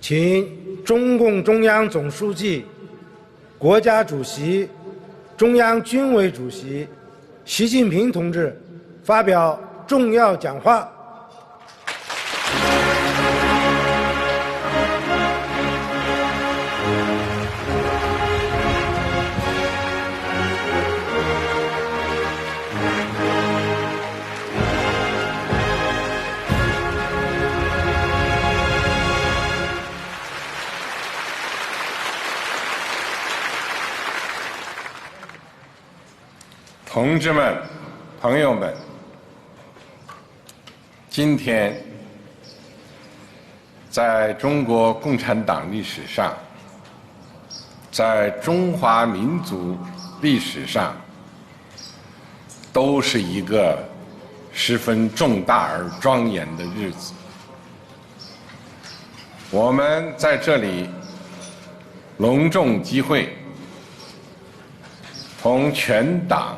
请中共中央总书记、国家主席、中央军委主席习近平同志发表重要讲话。同志们、朋友们，今天在中国共产党历史上，在中华民族历史上，都是一个十分重大而庄严的日子。我们在这里隆重集会，同全党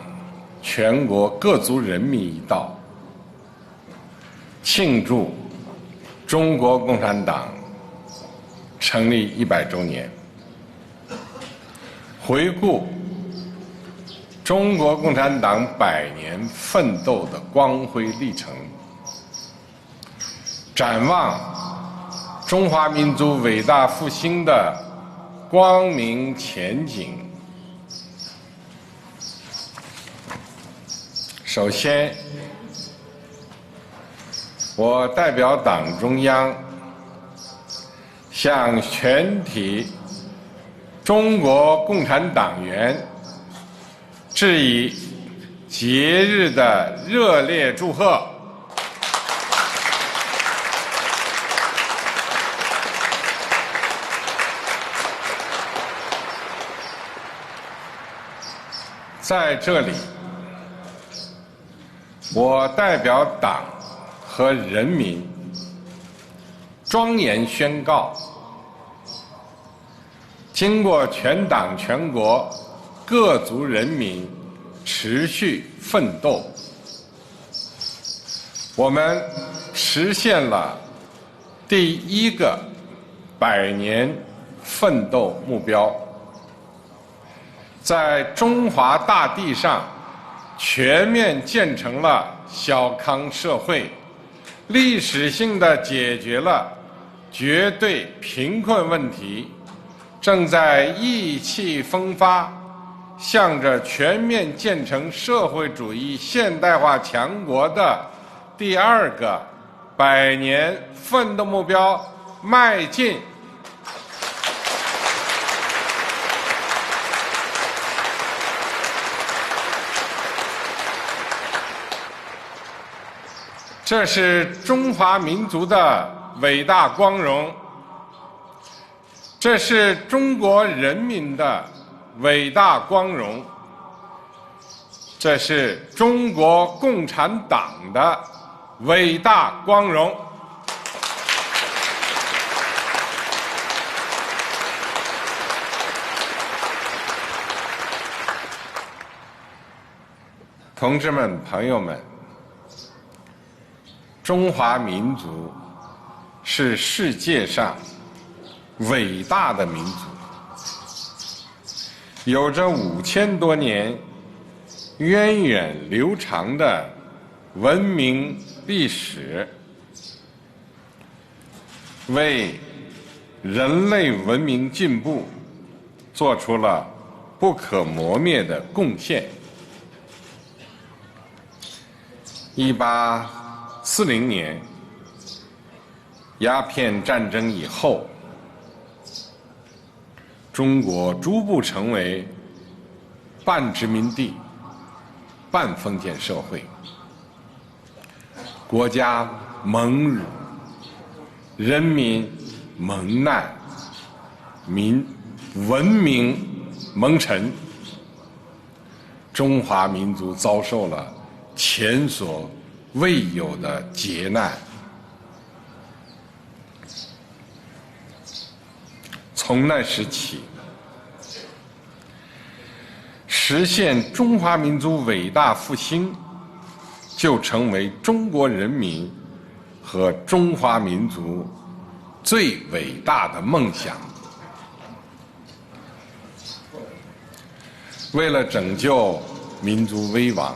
全国各族人民一道，庆祝中国共产党成立100周年，回顾中国共产党100年奋斗的光辉历程，展望中华民族伟大复兴的光明前景。首先，我代表党中央向全体中国共产党员致以节日的热烈祝贺。在这里，我代表党和人民庄严宣告，经过全党全国各族人民持续奋斗，我们实现了第一个100年奋斗目标，在中华大地上全面建成了小康社会，历史性地解决了绝对贫困问题，正在意气风发，向着全面建成社会主义现代化强国的第2个100年奋斗目标迈进。这是中华民族的伟大光荣，这是中国人民的伟大光荣，这是中国共产党的伟大光荣。同志们、朋友们，中华民族是世界上伟大的民族，有着5000多年源远流长的文明历史，为人类文明进步做出了不可磨灭的贡献。1840年鸦片战争以后，中国逐步成为半殖民地半封建社会，国家蒙辱，人民蒙难，文明蒙尘，中华民族遭受了前所未有的劫难。从那时起，实现中华民族伟大复兴，就成为中国人民和中华民族最伟大的梦想。为了拯救民族危亡，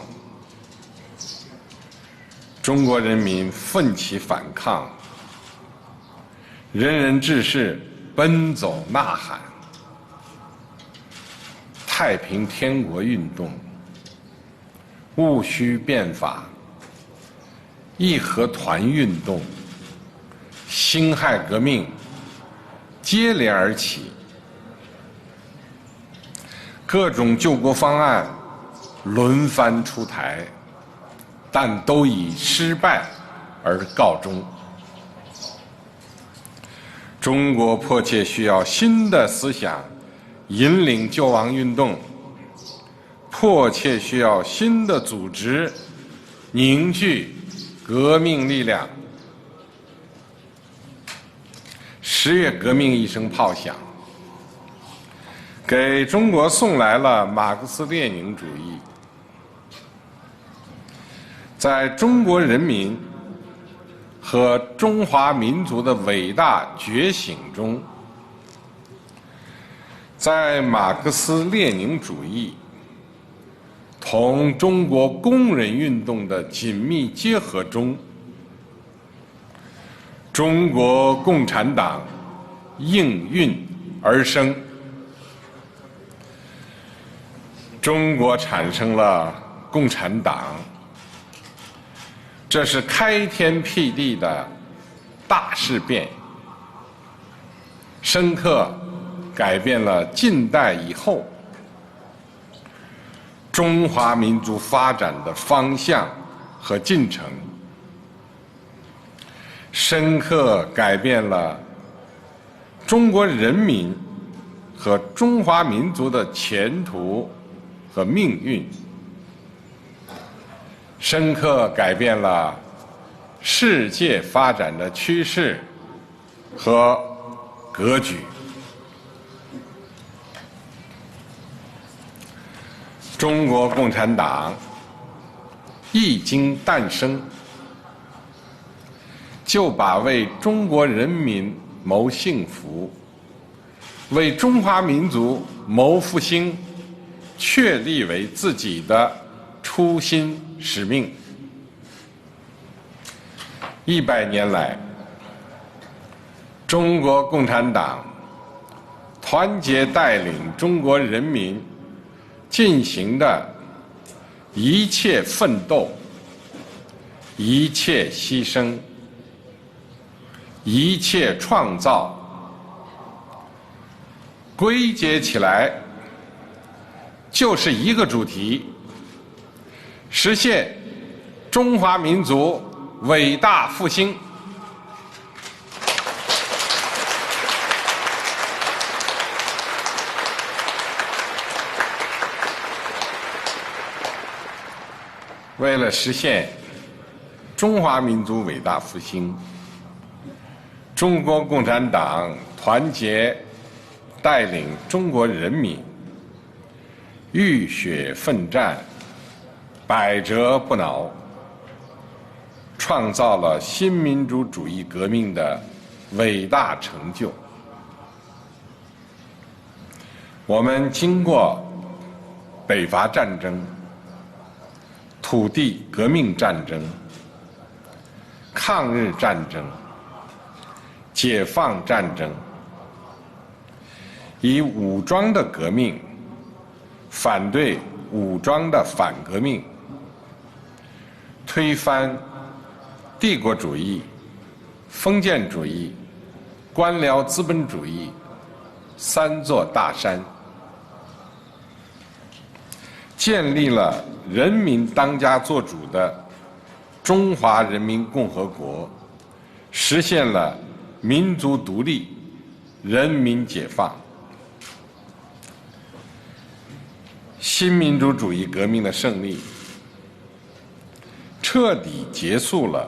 中国人民奋起反抗，人人志士奔走呐喊，太平天国运动、戊戌变法、义和团运动、辛亥革命接连而起，各种救国方案轮番出台，但都以失败而告终。中国迫切需要新的思想引领救亡运动，迫切需要新的组织凝聚革命力量。10月革命一声炮响，给中国送来了马克思列宁主义。在中国人民和中华民族的伟大觉醒中，在马克思列宁主义同中国工人运动的紧密结合中，中国共产党应运而生，中国产生了共产党。这是开天辟地的大事变，深刻改变了近代以后中华民族发展的方向和进程，深刻改变了中国人民和中华民族的前途和命运，深刻改变了世界发展的趋势和格局。中国共产党一经诞生，就把为中国人民谋幸福、为中华民族谋复兴确立为自己的初心使命。100年来，中国共产党团结带领中国人民进行的一切奋斗、一切牺牲、一切创造，归结起来就是一个主题：实现中华民族伟大复兴。为了实现中华民族伟大复兴，中国共产党团结带领中国人民浴血奋战，百折不挠，创造了新民主主义革命的伟大成就。我们经过北伐战争、土地革命战争、抗日战争、解放战争，以武装的革命反对武装的反革命，推翻帝国主义、封建主义、官僚资本主义三座大山，建立了人民当家作主的中华人民共和国，实现了民族独立、人民解放。新民主主义革命的胜利，彻底结束了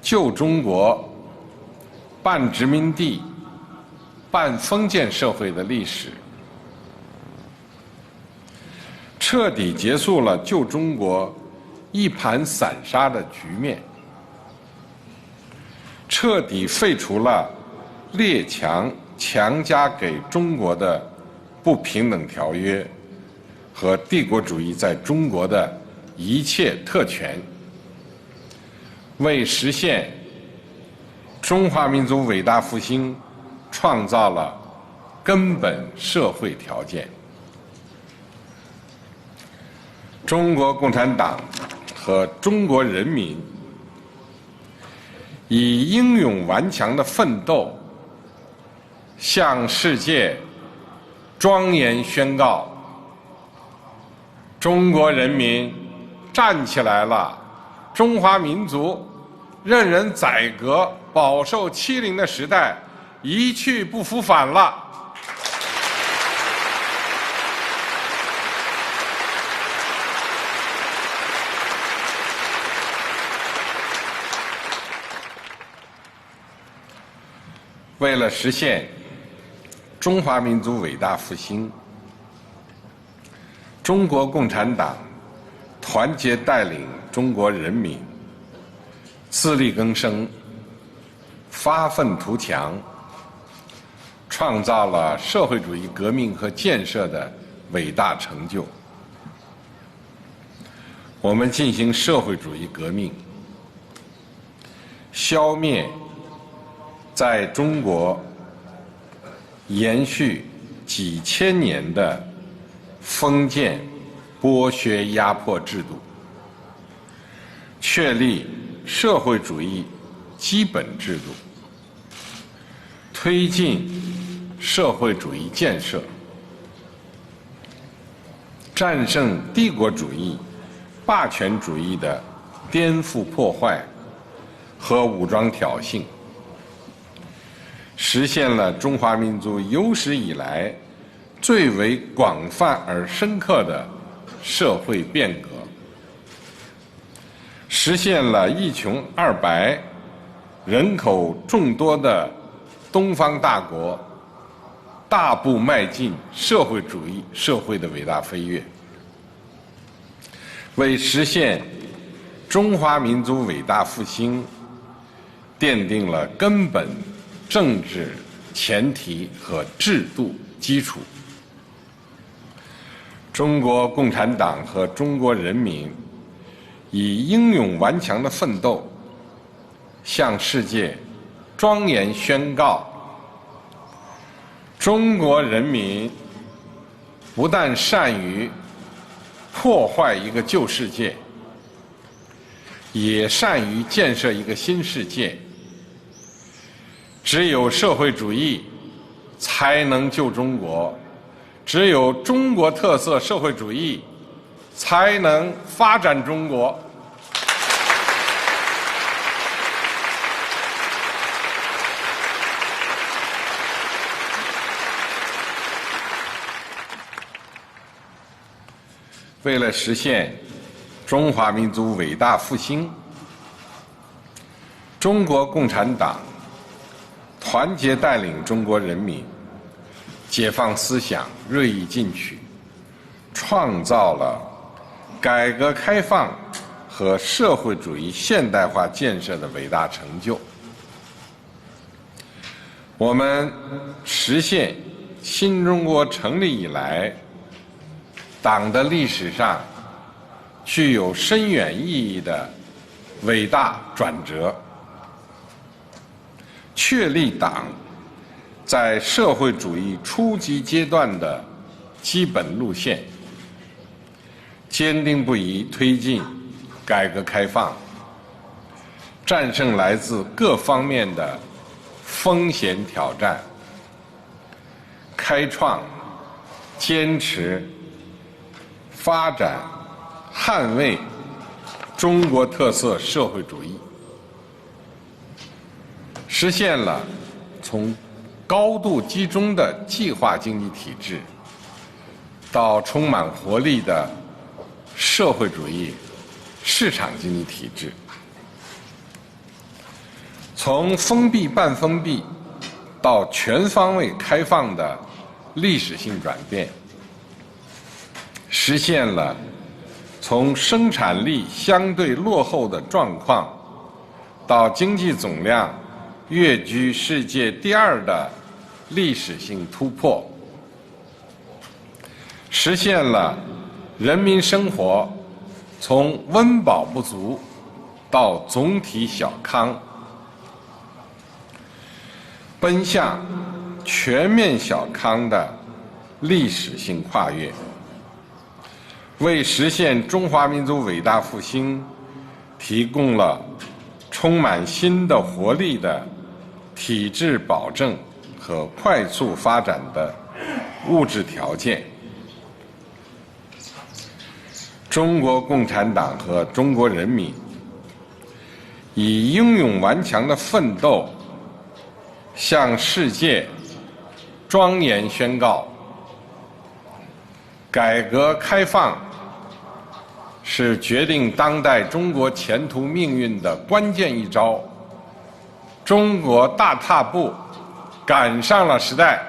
旧中国半殖民地半封建社会的历史，彻底结束了旧中国一盘散沙的局面，彻彻底废除了列强强加给中国的不平等条约和帝国主义在中国的一切特权，为实现中华民族伟大复兴创造了根本社会条件。中国共产党和中国人民以英勇顽强的奋斗，向世界庄严宣告：中国人民站起来了，中华民族任人宰割、饱受欺凌的时代一去不复返了。为了实现中华民族伟大复兴，中国共产党团结带领中国人民自力更生、发愤图强，创造了社会主义革命和建设的伟大成就。我们进行社会主义革命，消灭在中国延续几千年的封建、剥削、压迫制度，确立社会主义基本制度，推进社会主义建设，战胜帝国主义、霸权主义的颠覆破坏和武装挑衅，实现了中华民族有史以来最为广泛而深刻的社会变革，实现了一穷二白、人口众多的东方大国大步迈进社会主义社会的伟大飞跃，为实现中华民族伟大复兴奠定了根本政治前提和制度基础。中国共产党和中国人民以英勇顽强的奋斗，向世界庄严宣告：中国人民不但善于破坏一个旧世界，也善于建设一个新世界。只有社会主义才能救中国，只有中国特色社会主义才能发展中国。为了实现中华民族伟大复兴，中国共产党团结带领中国人民解放思想锐意进取，创造了改革开放和社会主义现代化建设的伟大成就。我们实现新中国成立以来党的历史上具有深远意义的伟大转折，确立党在社会主义初级阶段的基本路线，坚定不移推进改革开放，战胜来自各方面的风险挑战，开创、坚持、发展、捍卫中国特色社会主义，实现了从高度集中的计划经济体制到充满活力的社会主义市场经济体制，从封闭半封闭到全方位开放的历史性转变，实现了从生产力相对落后的状况到经济总量跃居世界第2的历史性突破，实现了人民生活从温饱不足到总体小康，奔向全面小康的历史性跨越，为实现中华民族伟大复兴提供了充满新的活力的体制保证和快速发展的物质条件。中国共产党和中国人民以英勇顽强的奋斗，向世界庄严宣告：改革开放是决定当代中国前途命运的关键一招。中国大踏步赶上了时代。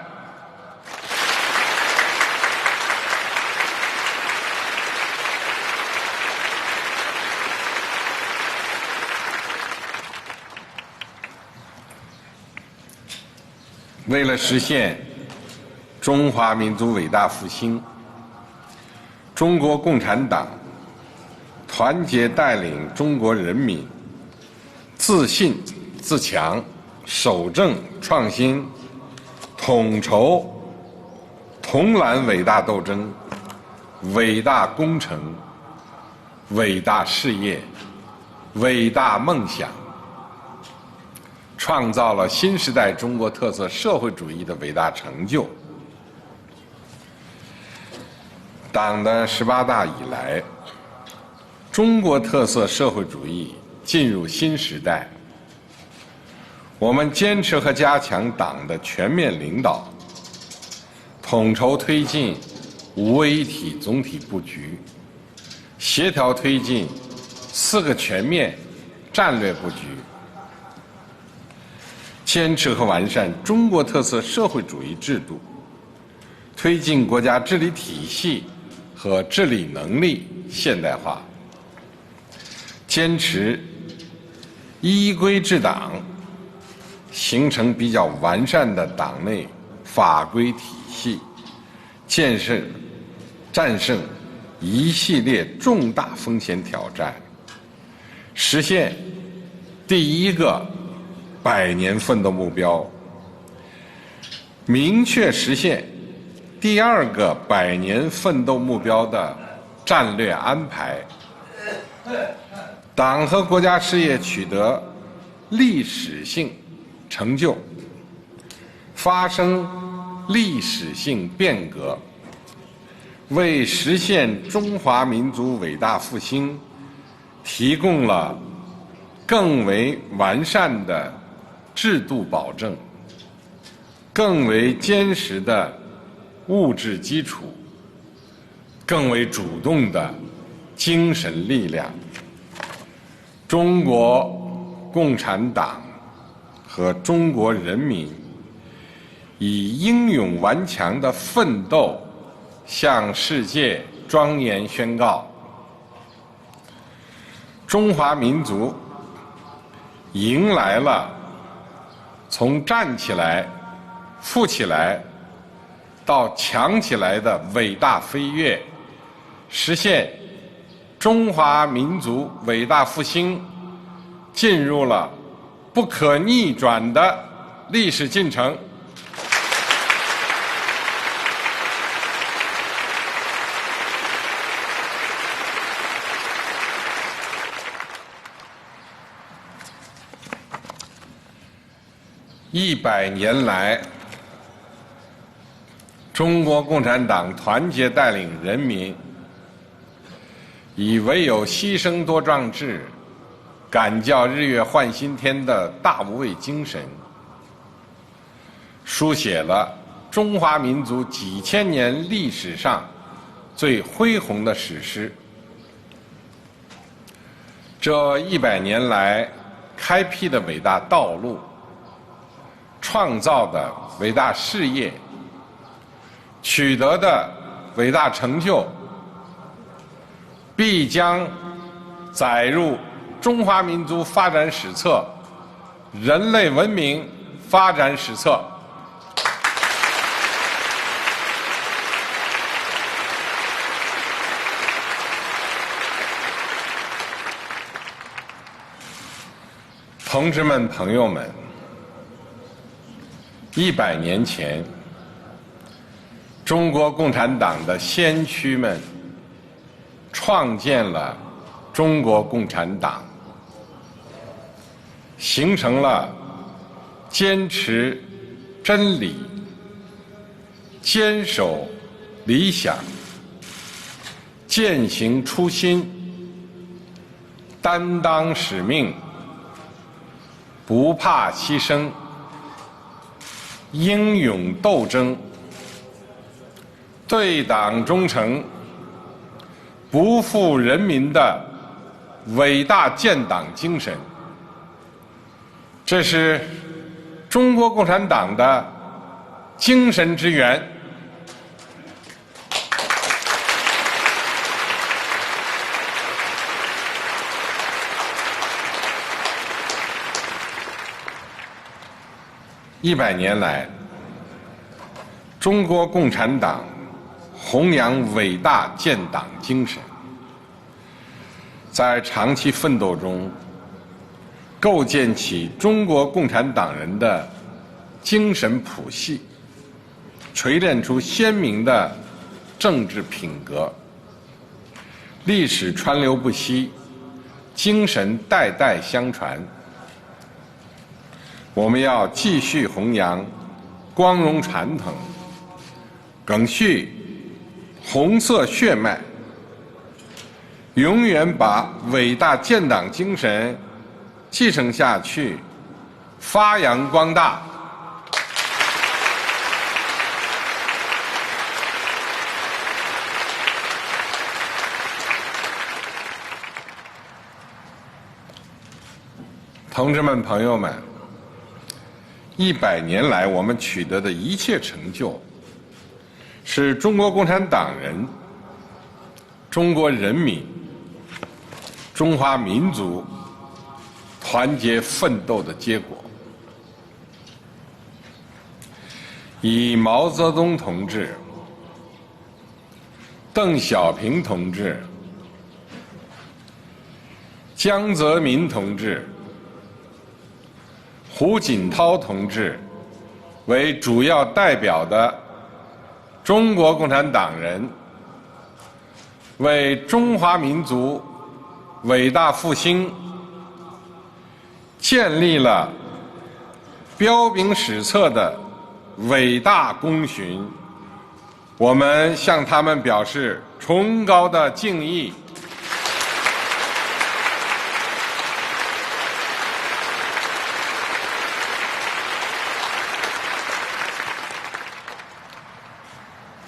为了实现中华民族伟大复兴，中国共产党团结带领中国人民自信自强、守正创新、统筹统揽伟大斗争、伟大工程、伟大事业、伟大梦想，创造了新时代中国特色社会主义的伟大成就。党的18大以来，中国特色社会主义进入新时代。我们坚持和加强党的全面领导，统筹推进五位一体总体布局，协调推进4个全面战略布局，坚持和完善中国特色社会主义制度，推进国家治理体系和治理能力现代化，坚持依规治党，形成比较完善的党内法规体系，战胜一系列重大风险挑战，实现第1个100年奋斗目标，明确实现第2个100年奋斗目标的战略安排。党和国家事业取得历史性成就，发生历史性变革，为实现中华民族伟大复兴提供了更为完善的制度保证，更为坚实的物质基础，更为主动的精神力量。中国共产党和中国人民以英勇顽强的奋斗，向世界庄严宣告：中华民族迎来了从站起来、富起来到强起来的伟大飞跃，实现中华民族伟大复兴进入了不可逆转的历史进程。100年来，中国共产党团结带领人民，以唯有牺牲多壮志，敢教日月换新天的大无畏精神，书写了中华民族几千年历史上最恢宏的史诗。这100年来开辟的伟大道路，创造的伟大事业，取得的伟大成就，必将载入中华民族发展史册，人类文明发展史册。同志们、朋友们，100年前，中国共产党的先驱们创建了中国共产党，形成了坚持真理、坚守理想、践行初心、担当使命、不怕牺牲、英勇斗争、对党忠诚、不负人民的伟大建党精神。这是中国共产党的精神之源。100年来，中国共产党弘扬伟大建党精神，在长期奋斗中构建起中国共产党人的精神谱系，锤炼出鲜明的政治品格。历史川流不息，精神代代相传。我们要继续弘扬光荣传统，赓续红色血脉，永远把伟大建党精神继承下去，发扬光大。同志们、朋友们，100年来我们取得的一切成就，是中国共产党人、中国人民、中华民族团结奋斗的结果。以毛泽东同志、邓小平同志、江泽民同志、胡锦涛同志为主要代表的中国共产党人，为中华民族伟大复兴建立了彪炳史册的伟大功勋，我们向他们表示崇高的敬意。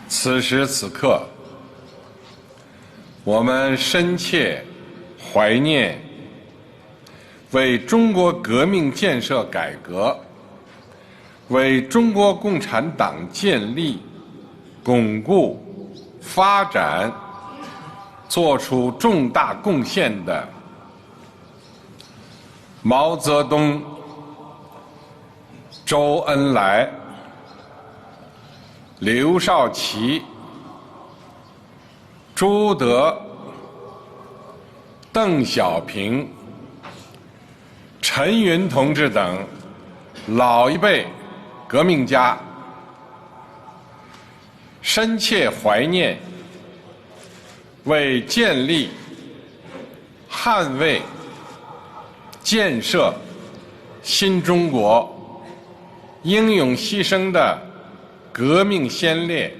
此时此刻，我们深切怀念为中国革命建设改革、为中国共产党建立、巩固、发展做出重大贡献的毛泽东、周恩来、刘少奇、朱德、邓小平、陈云同志等老一辈革命家，深切怀念为建立、捍卫、建设新中国英勇牺牲的革命先烈，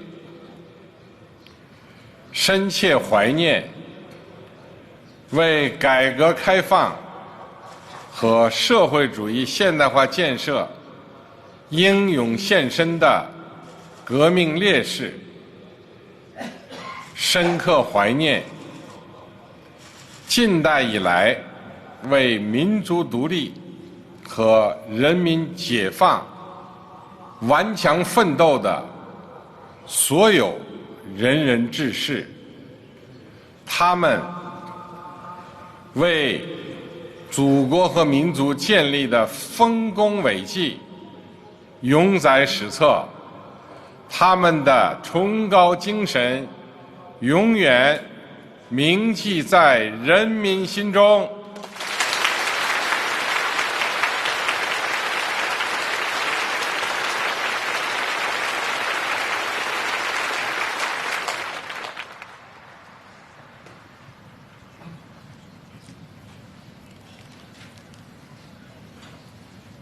深切怀念为改革开放和社会主义现代化建设英勇献身的革命烈士，深刻怀念近代以来为民族独立和人民解放顽强奋斗的所有仁人志士，他们为祖国和民族建立的丰功伟绩永载史册，他们的崇高精神永远铭记在人民心中。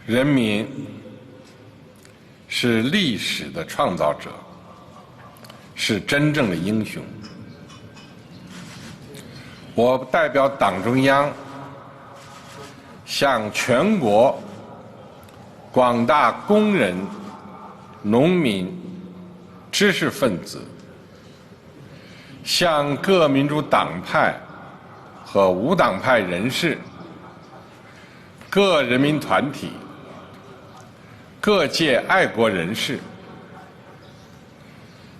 人民是历史的创造者，是真正的英雄。我代表党中央向全国广大工人、农民、知识分子，向各民主党派和无党派人士、各人民团体、各界爱国人士，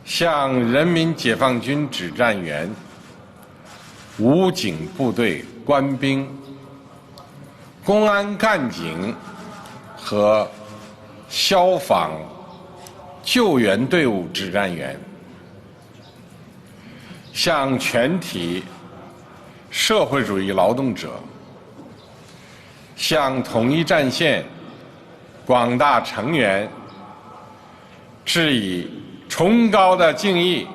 向人民解放军指战员、武警部队官兵、公安干警和消防救援队伍指战员，向全体社会主义劳动者，向统一战线广大成员致以崇高的敬意。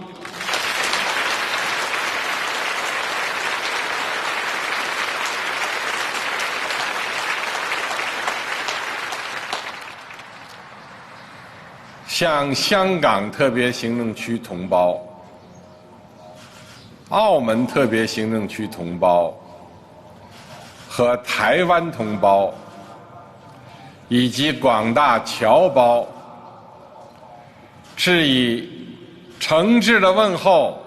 向香港特别行政区同胞、澳门特别行政区同胞和台湾同胞以及广大侨胞致以诚挚的问候。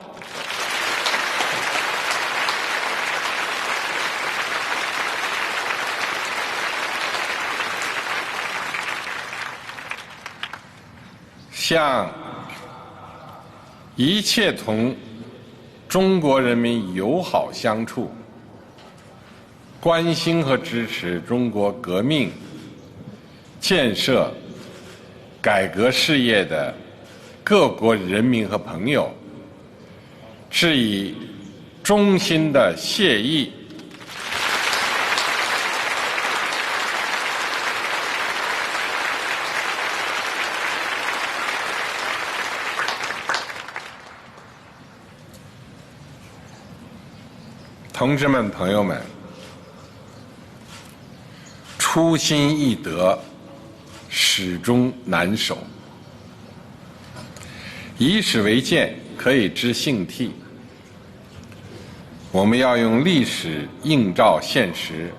向一切同中国人民友好相处、关心和支持中国革命、建设、改革事业的各国人民和朋友，致以衷心的谢意。同志们、朋友们，初心易得，始终难守。以史为鉴，可以知兴替。我们要用历史映照现实，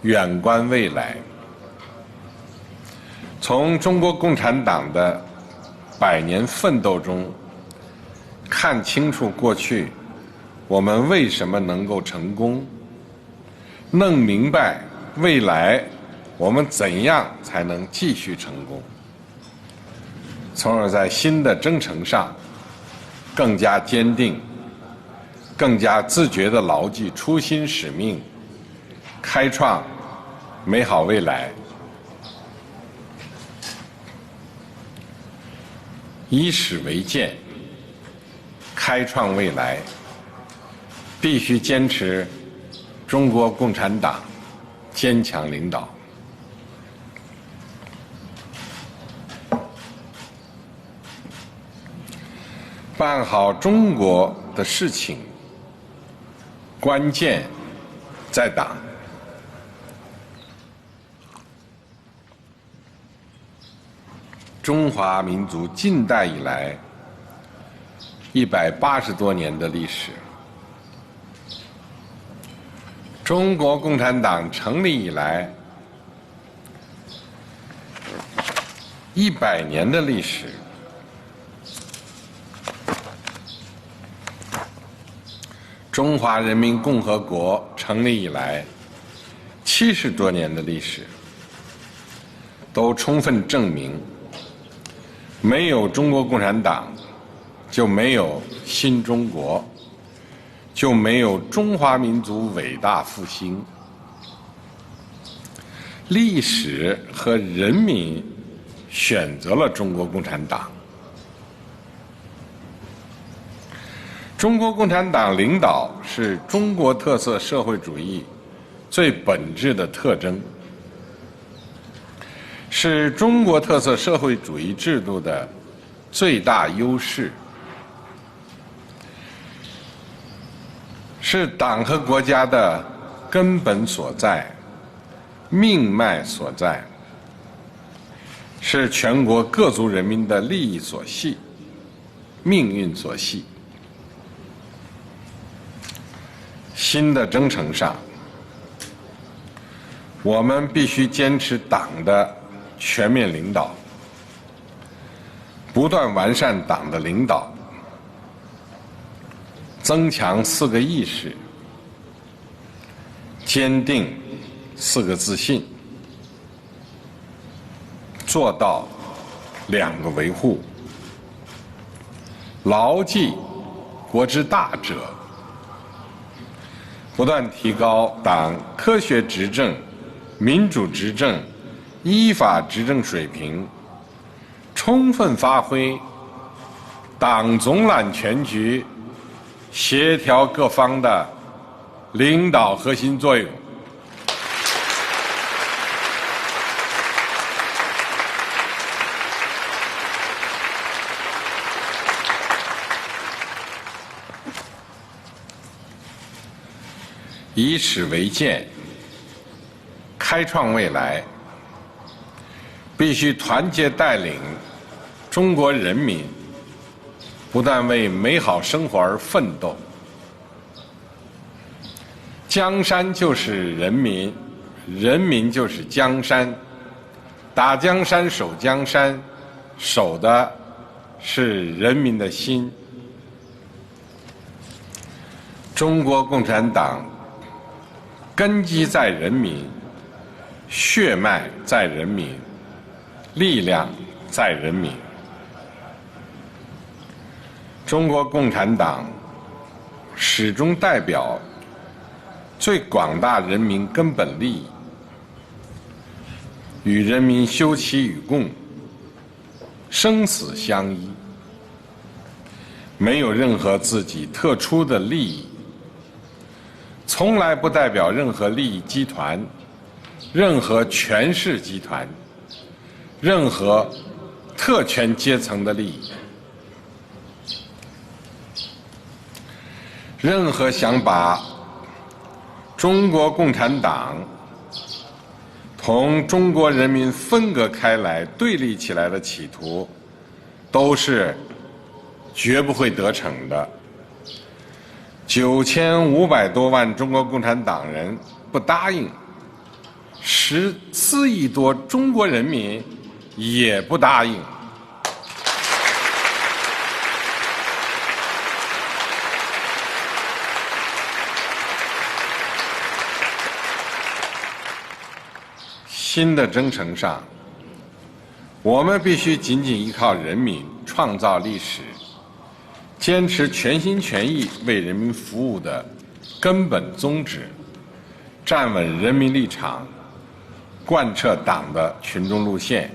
远观未来。从中国共产党的100年奋斗中，看清楚过去我们为什么能够成功，弄明白未来我们怎样才能继续成功，从而在新的征程上更加坚定、更加自觉地牢记初心使命，开创美好未来。以史为鉴，开创未来，必须坚持中国共产党坚强领导。办好中国的事情，关键在党。中华民族近代以来180多年的历史，中国共产党成立以来100年的历史，中华人民共和国成立以来70多年的历史，都充分证明，没有中国共产党，就没有新中国，就没有中华民族伟大复兴。历史和人民选择了中国共产党。中国共产党领导是中国特色社会主义最本质的特征，是中国特色社会主义制度的最大优势，是党和国家的根本所在、命脉所在，是全国各族人民的利益所系、命运所系。新的征程上，我们必须坚持党的全面领导，不断完善党的领导，增强4个意识，坚定4个自信，做到2个维护，牢记国之大者，不断提高党科学执政、民主执政、依法执政水平，充分发挥党总揽全局、协调各方的领导核心作用。以史为鉴，开创未来，必须团结带领中国人民，不但为美好生活而奋斗。江山就是人民，人民就是江山，打江山守江山，守的是人民的心。中国共产党根基在人民，血脉在人民，力量在人民。中国共产党始终代表最广大人民根本利益，与人民休戚与共，生死相依，没有任何自己特殊的利益，从来不代表任何利益集团、任何权势集团、任何特权阶层的利益。任何想把中国共产党同中国人民分割开来、对立起来的企图，都是绝不会得逞的。9500多万中国共产党人不答应，14亿多中国人民也不答应。新的征程上，我们必须紧紧依靠人民，创造历史，坚持全心全意为人民服务的根本宗旨，站稳人民立场，贯彻党的群众路线，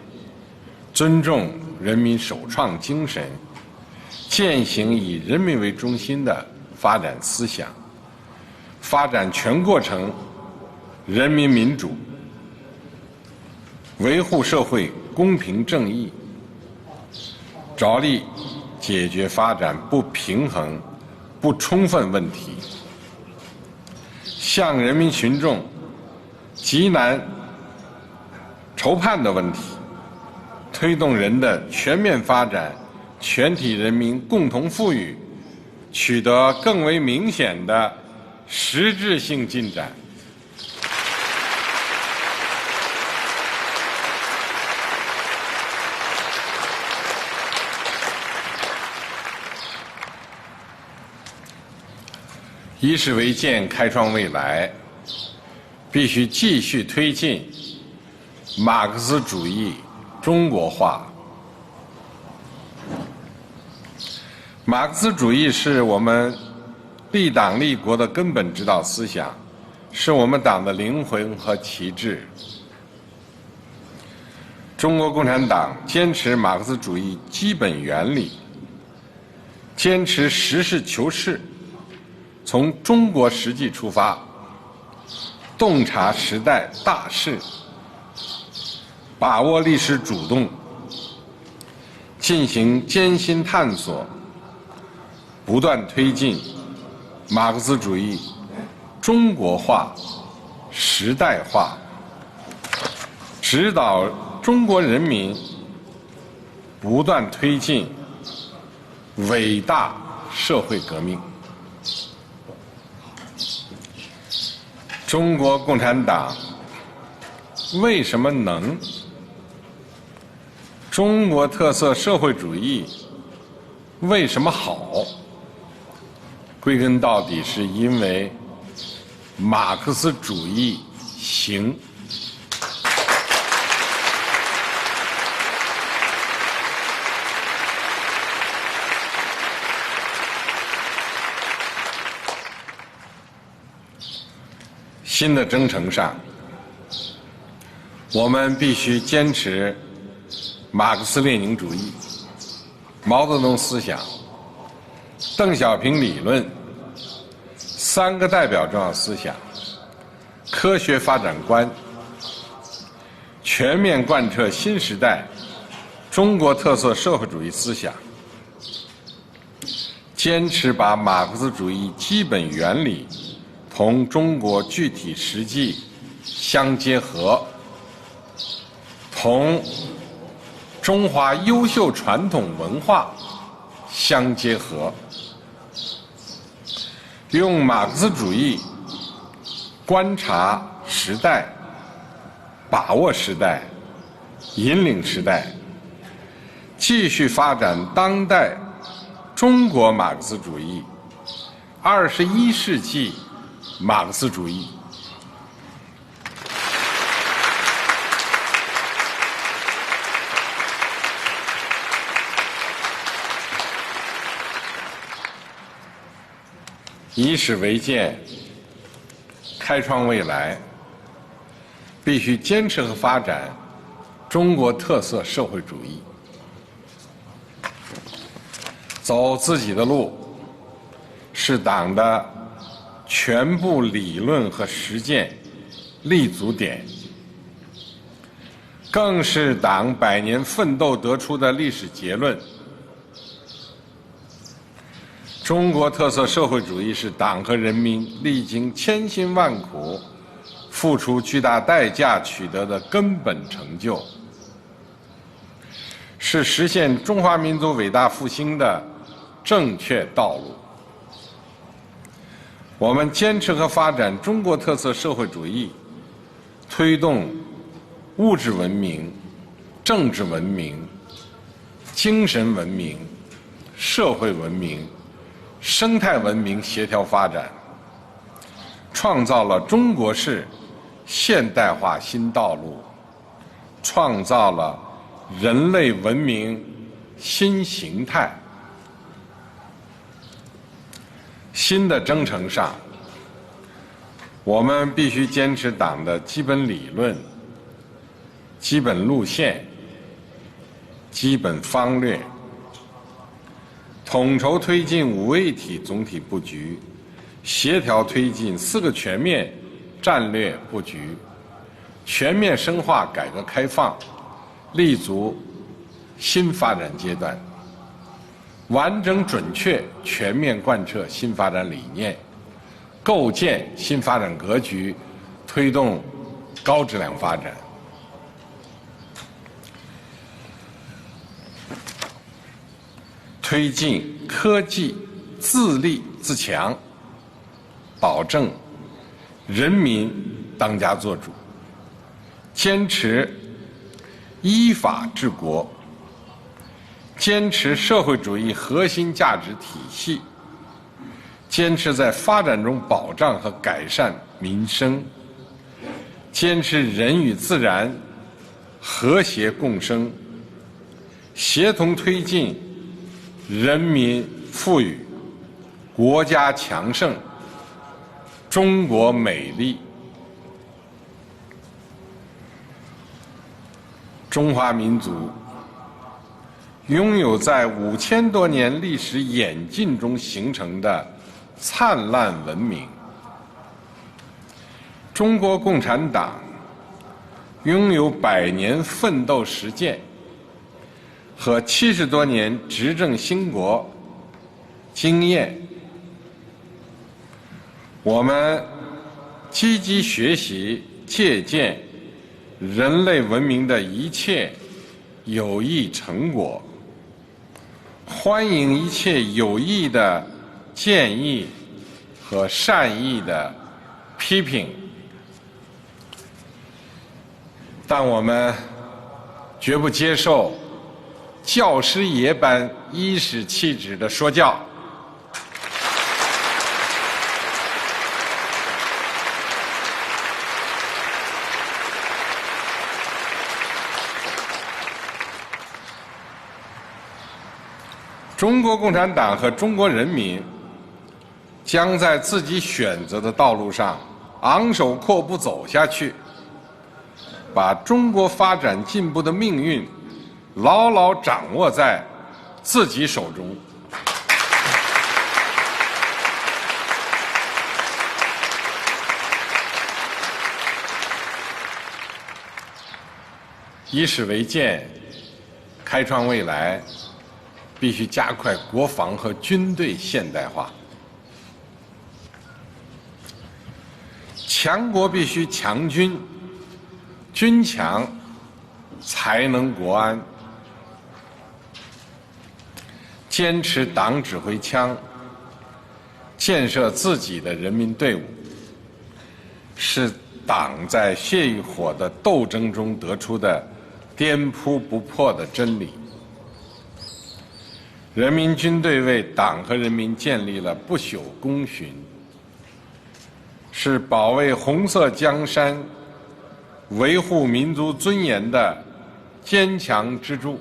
尊重人民首创精神，践行以人民为中心的发展思想，发展全过程人民民主，维护社会公平正义，着力解决发展不平衡、不充分问题，向人民群众急难愁盼的问题，推动人的全面发展、全体人民共同富裕，取得更为明显的实质性进展。以史为鉴，开创未来，必须继续推进马克思主义中国化。马克思主义是我们立党立国的根本指导思想，是我们党的灵魂和旗帜。中国共产党坚持马克思主义基本原理，坚持实事求是，从中国实际出发，洞察时代大势，把握历史主动，进行艰辛探索，不断推进马克思主义中国化、时代化，指导中国人民不断推进伟大社会革命。中国共产党为什么能？中国特色社会主义为什么好？归根到底是因为马克思主义行。新的征程上，我们必须坚持马克思列宁主义、毛泽东思想、邓小平理论、三个代表重要思想、科学发展观，全面贯彻新时代中国特色社会主义思想，坚持把马克思主义基本原理同中国具体实际相结合，同中华优秀传统文化相结合，用马克思主义观察时代、把握时代、引领时代，继续发展当代中国马克思主义、21世纪马克思主义。以史为鉴，开创未来，必须坚持和发展中国特色社会主义，走自己的路，是党的全部理论和实践立足点，更是党100年奋斗得出的历史结论。中国特色社会主义是党和人民历经千辛万苦、付出巨大代价取得的根本成就，是实现中华民族伟大复兴的正确道路。我们坚持和发展中国特色社会主义，推动物质文明、政治文明、精神文明、社会文明、生态文明协调发展，创造了中国式现代化新道路，创造了人类文明新形态。新的征程上，我们必须坚持党的基本理论、基本路线、基本方略，统筹推进5位一体总体布局，协调推进4个全面战略布局，全面深化改革开放，立足新发展阶段，完整准确全面贯彻新发展理念，构建新发展格局，推动高质量发展。推进科技自立自强，保证人民当家作主，坚持依法治国，坚持社会主义核心价值体系，坚持在发展中保障和改善民生，坚持人与自然和谐共生，协同推进人民富裕、国家强盛、中国美丽。中华民族拥有在5000多年历史演进中形成的灿烂文明。中国共产党拥有100年奋斗实践和70多年执政兴国经验。我们积极学习借鉴人类文明的一切有益成果，欢迎一切有益的建议和善意的批评，但我们绝不接受教师爷般颐使气指的说教。中国共产党和中国人民将在自己选择的道路上昂首阔步走下去，把中国发展进步的命运牢牢掌握在自己手中。以史为鉴，开创未来，必须加快国防和军队现代化。强国必须强军，军强才能国安。坚持党指挥枪，建设自己的人民队伍，是党在血与火的斗争中得出的颠扑不破的真理。人民军队为党和人民建立了不朽功勋，是保卫红色江山、维护民族尊严的坚强支柱，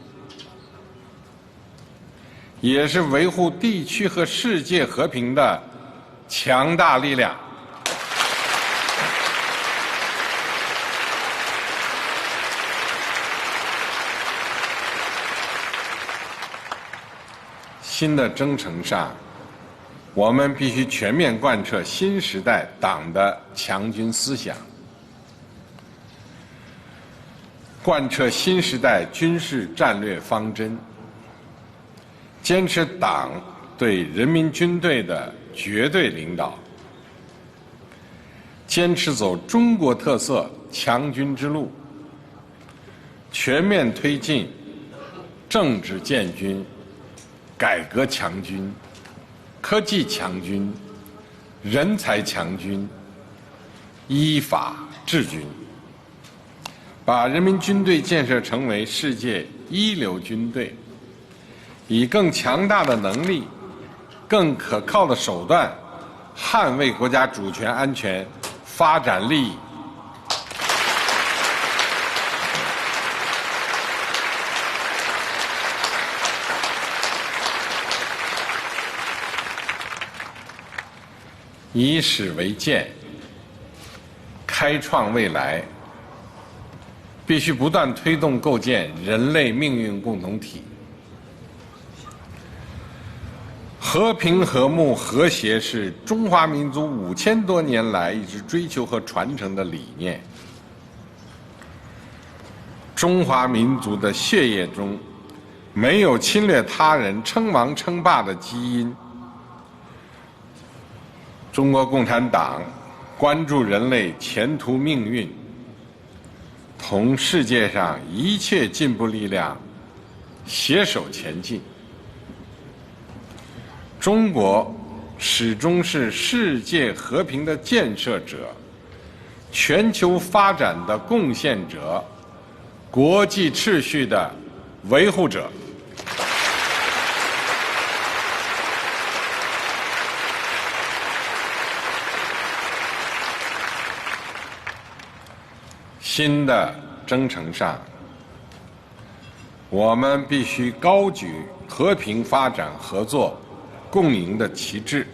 也是维护地区和世界和平的强大力量。新的征程上，我们必须全面贯彻新时代党的强军思想，贯彻新时代军事战略方针，坚持党对人民军队的绝对领导，坚持走中国特色强军之路，全面推进政治建军、改革强军、科技强军、人才强军、依法治军，把人民军队建设成为世界一流军队，以更强大的能力、更可靠的手段捍卫国家主权、安全、发展利益。以史为鉴，开创未来，必须不断推动构建人类命运共同体。和平、和睦、和谐是中华民族5000多年来一直追求和传承的理念。中华民族的血液中没有侵略他人、称王称霸的基因。中国共产党关注人类前途命运，同世界上一切进步力量携手前进。中国始终是世界和平的建设者、全球发展的贡献者、国际秩序的维护者。新的征程上，我们必须高举和平发展、合作、共赢的旗帜，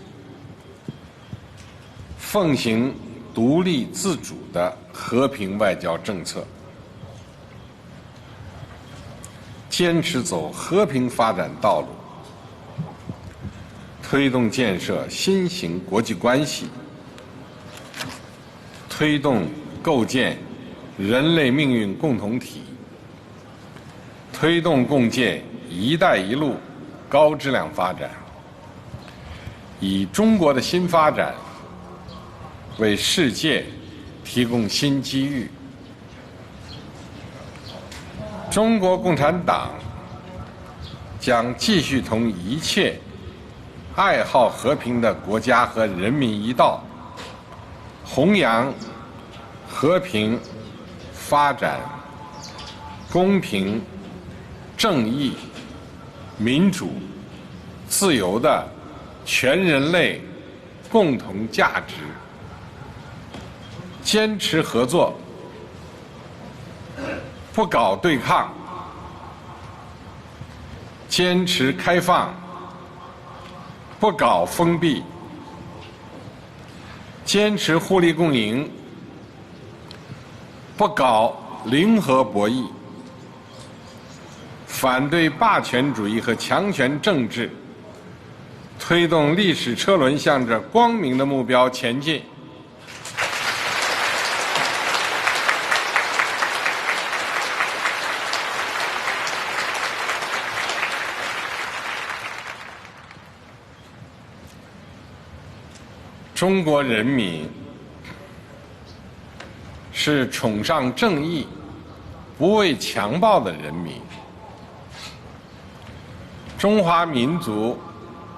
奉行独立自主的和平外交政策，坚持走和平发展道路，推动建设新型国际关系，推动构建人类命运共同体，推动共建“一带一路”高质量发展，以中国的新发展为世界提供新机遇。中国共产党将继续同一切爱好和平的国家和人民一道，弘扬和平、发展、公平、正义、民主、自由的全人类共同价值，坚持合作，不搞对抗，坚持开放，不搞封闭，坚持互利共赢，不搞零和博弈，反对霸权主义和强权政治，推动历史车轮向着光明的目标前进。中国人民是崇尚正义、不畏强暴的人民。中华民族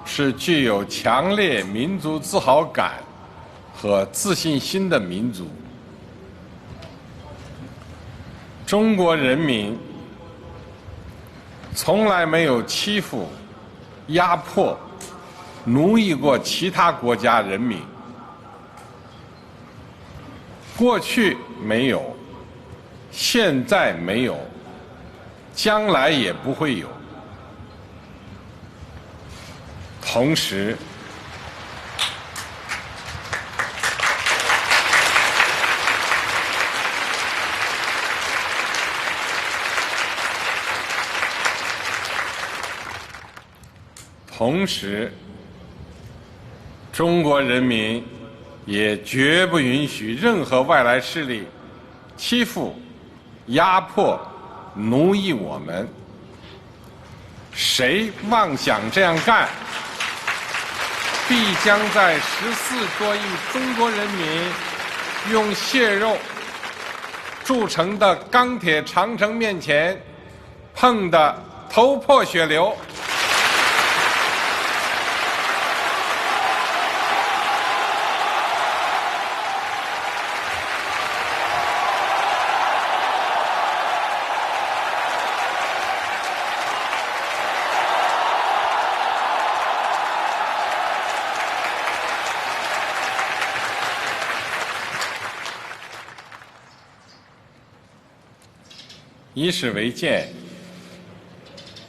是具有强烈民族自豪感和自信心的民族。中国人民从来没有欺负、压迫、奴役过其他国家人民。过去没有，现在没有，将来也不会有。同时，中国人民也绝不允许任何外来势力欺负、压迫、奴役我们。谁妄想这样干，必将在14多亿中国人民用血肉铸成的钢铁长城面前碰得头破血流。以史为鉴，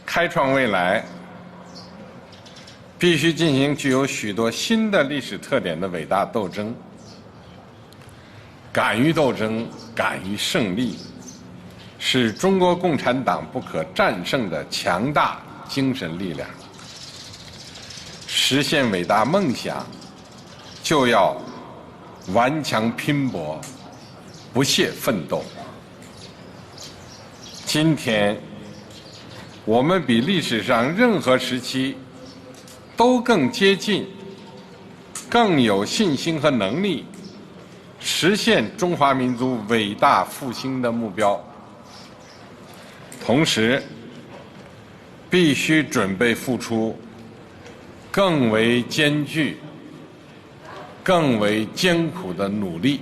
开创未来，必须进行具有许多新的历史特点的伟大斗争。敢于斗争，敢于胜利，是中国共产党不可战胜的强大精神力量。实现伟大梦想，就要顽强拼搏，不懈奋斗。今天，我们比历史上任何时期都更接近、更有信心和能力实现中华民族伟大复兴的目标。同时，必须准备付出更为艰巨、更为艰苦的努力。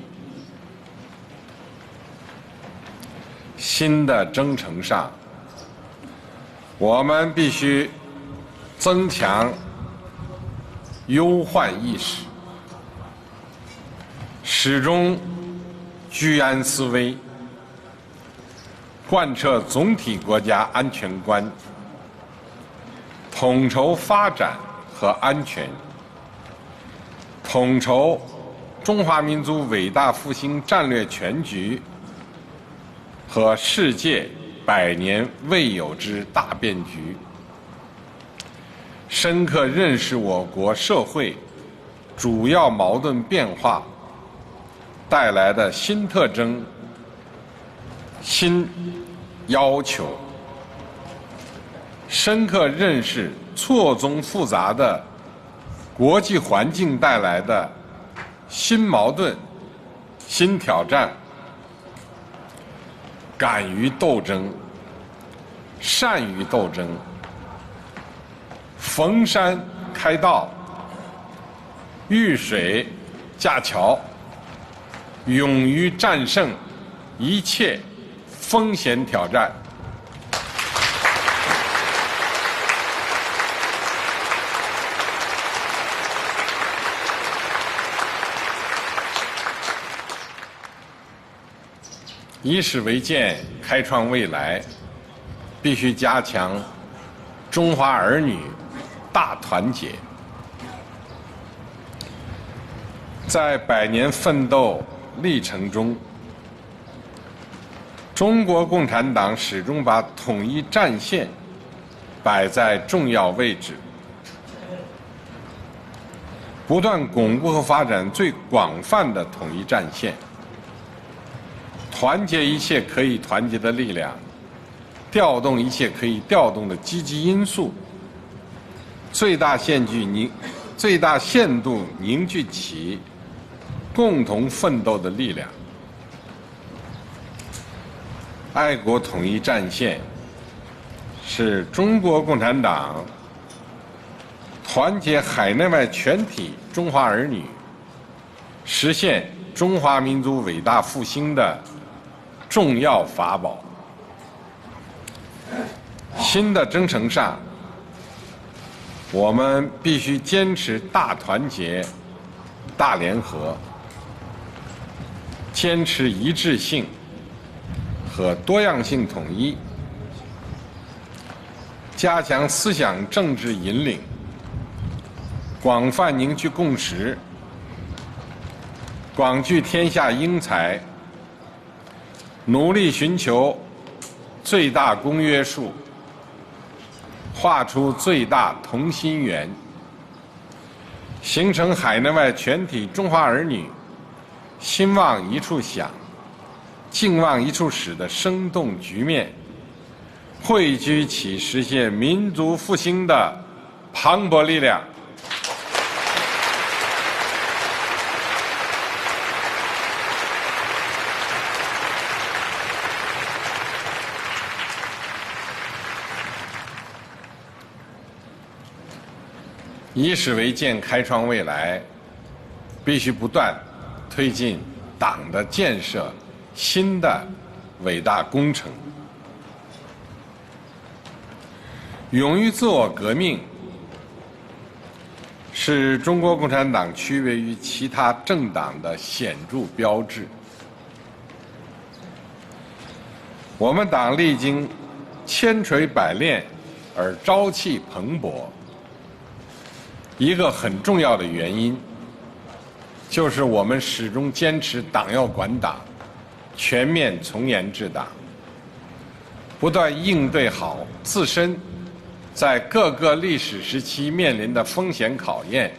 新的征程上，我们必须增强忧患意识，始终居安思危，贯彻总体国家安全观，统筹发展和安全，统筹中华民族伟大复兴战略全局和世界100年未有之大变局，深刻认识我国社会主要矛盾变化带来的新特征、新要求，深刻认识错综复杂的国际环境带来的新矛盾、新挑战，敢于斗争，善于斗争，逢山开道，遇水架桥，勇于战胜一切风险挑战。以史为鉴，开创未来，必须加强中华儿女大团结。在100年奋斗历程中，中国共产党始终把统一战线摆在重要位置，不断巩固和发展最广泛的统一战线，团结一切可以团结的力量，调动一切可以调动的积极因素，最大限度凝聚起共同奋斗的力量。爱国统一战线是中国共产党团结海内外全体中华儿女，实现中华民族伟大复兴的重要法宝。新的征程上，我们必须坚持大团结、大联合，坚持一致性和多样性统一，加强思想政治引领，广泛凝聚共识，广聚天下英才，努力寻求最大公约数，画出最大同心圆，形成海内外全体中华儿女心往一处想、劲往一处使的生动局面，汇聚起实现民族复兴的磅礴力量。以史为鉴，开创未来，必须不断推进党的建设新的伟大工程。勇于自我革命是中国共产党区别于其他政党的显著标志。我们党历经千锤百炼而朝气蓬勃，一个很重要的原因，就是我们始终坚持党要管党，全面从严治党，不断应对好自身在各个历史时期面临的风险考验，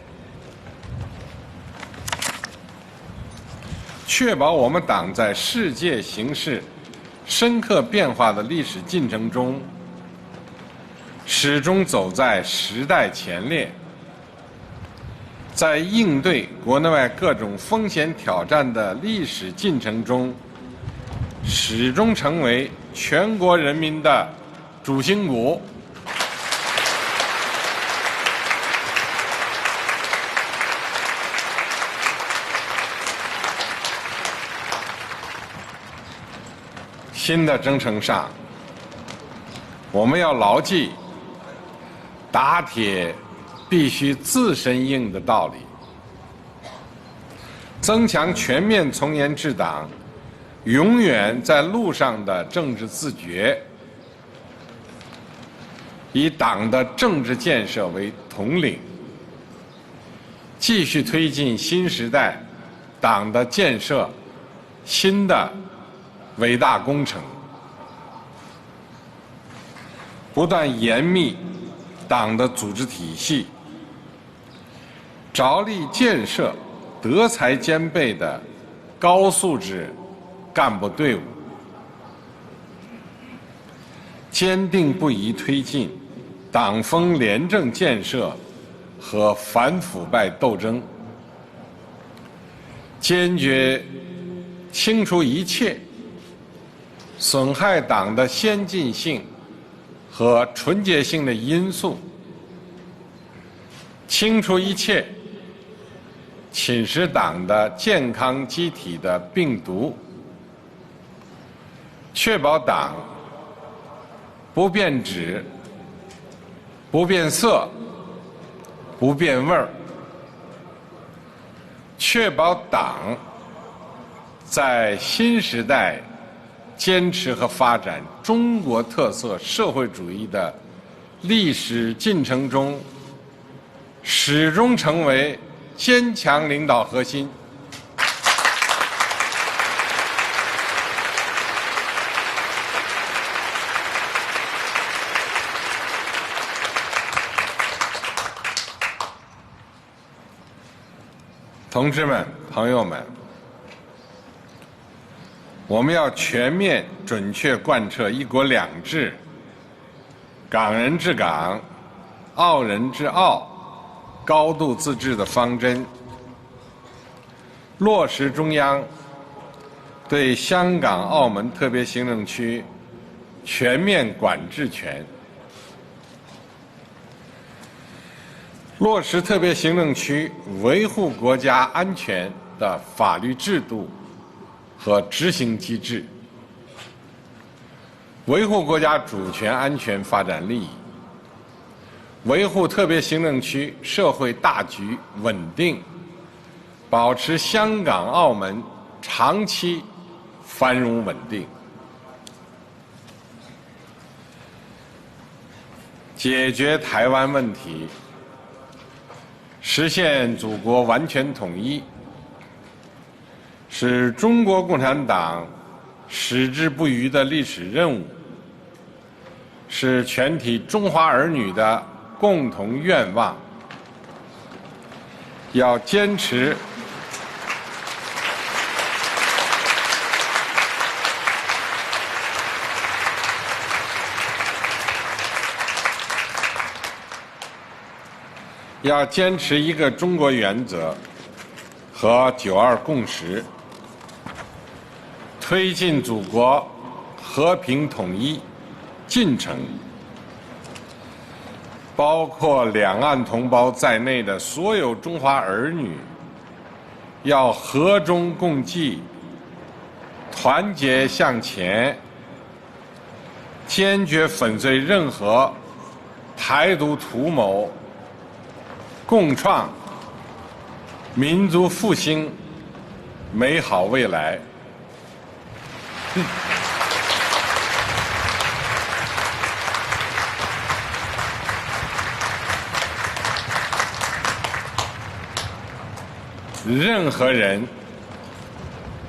确保我们党在世界形势深刻变化的历史进程中，始终走在时代前列，在应对国内外各种风险挑战的历史进程中，始终成为全国人民的主心骨。新的征程上，我们要牢记打铁必须自身硬的道理，增强全面从严治党永远在路上的政治自觉，以党的政治建设为统领，继续推进新时代党的建设新的伟大工程。不断严密党的组织体系，着力建设德才兼备的高素质干部队伍，坚定不移推进党风廉政建设和反腐败斗争，坚决清除一切损害党的先进性和纯洁性的因素，清除一切侵蚀党的健康机体的病毒，确保党不变质、不变色、不变味儿，确保党在新时代坚持和发展中国特色社会主义的历史进程中，始终成为坚强领导核心。同志们、朋友们，我们要全面准确贯彻“一国两制”、港人治港、澳人治澳、高度自治的方针，落实中央对香港、澳门特别行政区全面管制权，落实特别行政区维护国家安全的法律制度和执行机制，维护国家主权、安全、发展利益，维护特别行政区社会大局稳定，保持香港、澳门长期繁荣稳定，解决台湾问题，实现祖国完全统一，是中国共产党矢志不渝的历史任务，是全体中华儿女的共同愿望。要坚持一个中国原则和9·2共识，推进祖国和平统一进程，包括两岸同胞在内的所有中华儿女要和衷共济，团结向前，坚决粉碎任何台独图谋，共创民族复兴美好未来。任何人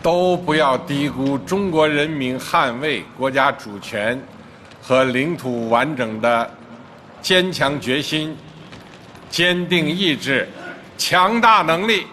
都不要低估中国人民捍卫国家主权和领土完整的坚强决心、坚定意志、强大能力。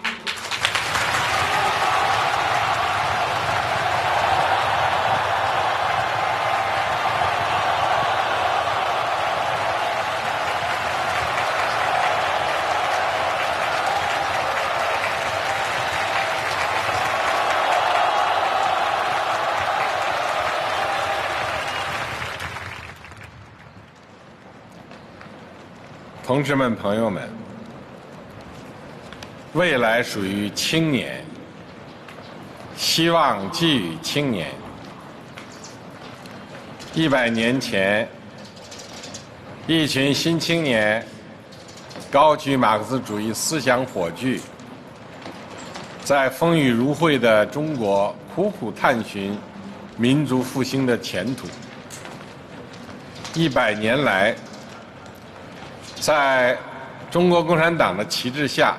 同志们、朋友们，未来属于青年，希望寄予青年。100年前，一群新青年高举马克思主义思想火炬，在风雨如晦的中国苦苦探寻民族复兴的前途。100年来，在中国共产党的旗帜下，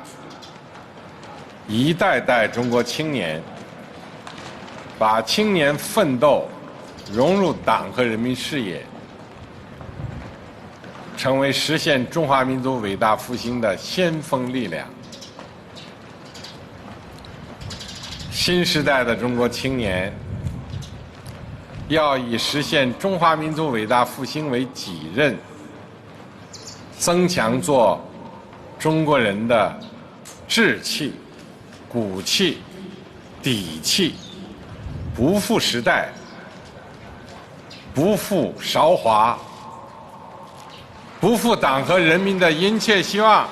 一代代中国青年把青年奋斗融入党和人民事业，成为实现中华民族伟大复兴的先锋力量。新时代的中国青年要以实现中华民族伟大复兴为己任，增强做中国人的志气、骨气、底气，不负时代，不负韶华，不负党和人民的殷切希望。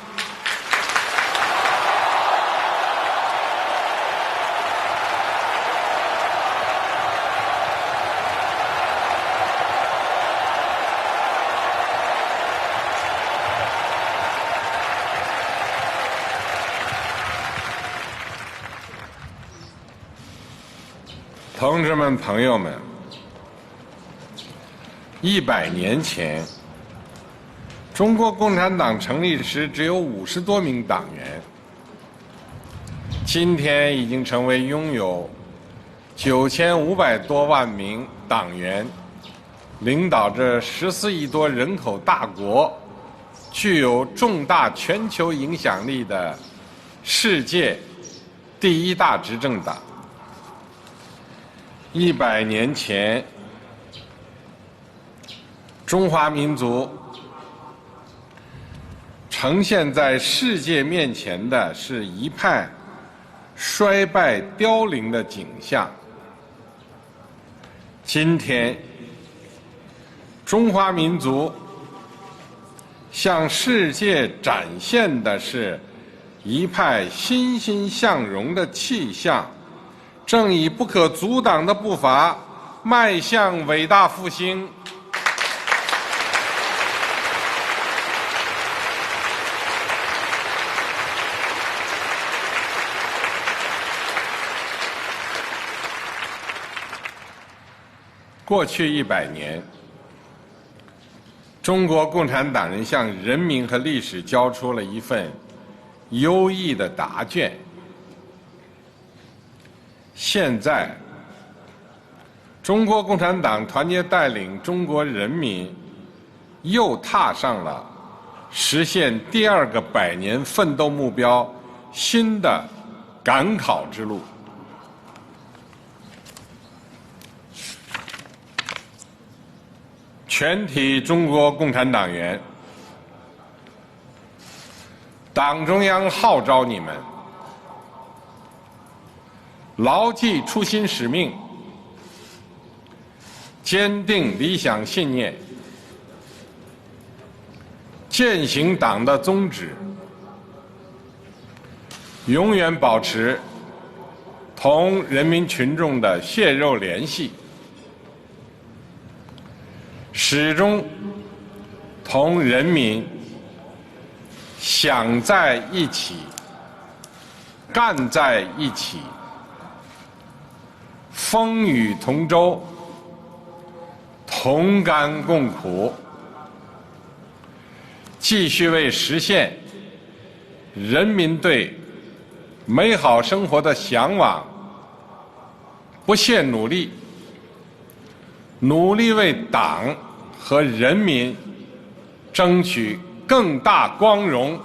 同志们、朋友们，100年前，中国共产党成立时只有50多名党员，今天已经成为拥有9500多万名党员，领导着14亿多人口大国，具有重大全球影响力的世界第1大执政党。100年前，中华民族呈现在世界面前的是一派衰败凋零的景象。今天，中华民族向世界展现的是一派欣欣向荣的气象，正以不可阻挡的步伐迈向伟大复兴。过去100年，中国共产党人向人民和历史交出了一份优异的答卷。现在，中国共产党团结带领中国人民又踏上了实现第2个100年奋斗目标新的赶考之路。全体中国共产党员，党中央号召你们牢记初心使命，坚定理想信念，践行党的宗旨，永远保持同人民群众的血肉联系，始终同人民想在一起，干在一起，风雨同舟，同甘共苦，继续为实现人民对美好生活的向往不懈努力，努力为党和人民争取更大光荣。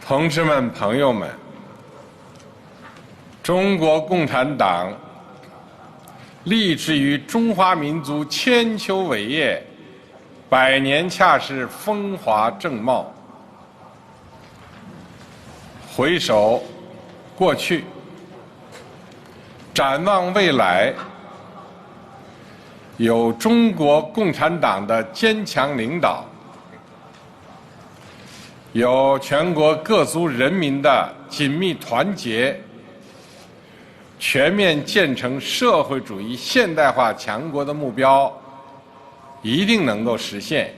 同志们、朋友们，中国共产党立志于中华民族千秋伟业，100年恰是风华正茂。回首过去，展望未来，有中国共产党的坚强领导，有全国各族人民的紧密团结，全面建成社会主义现代化强国的目标一定能够实现，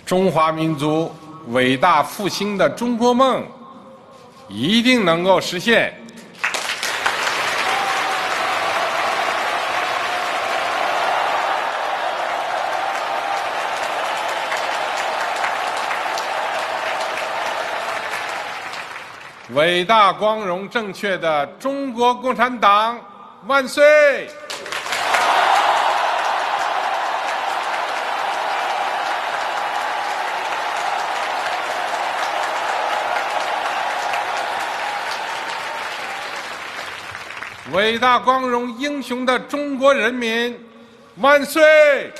中华民族伟大复兴的中国梦一定能够实现。伟大光荣正确的中国共产党万岁！伟大光荣英雄的中国人民万岁！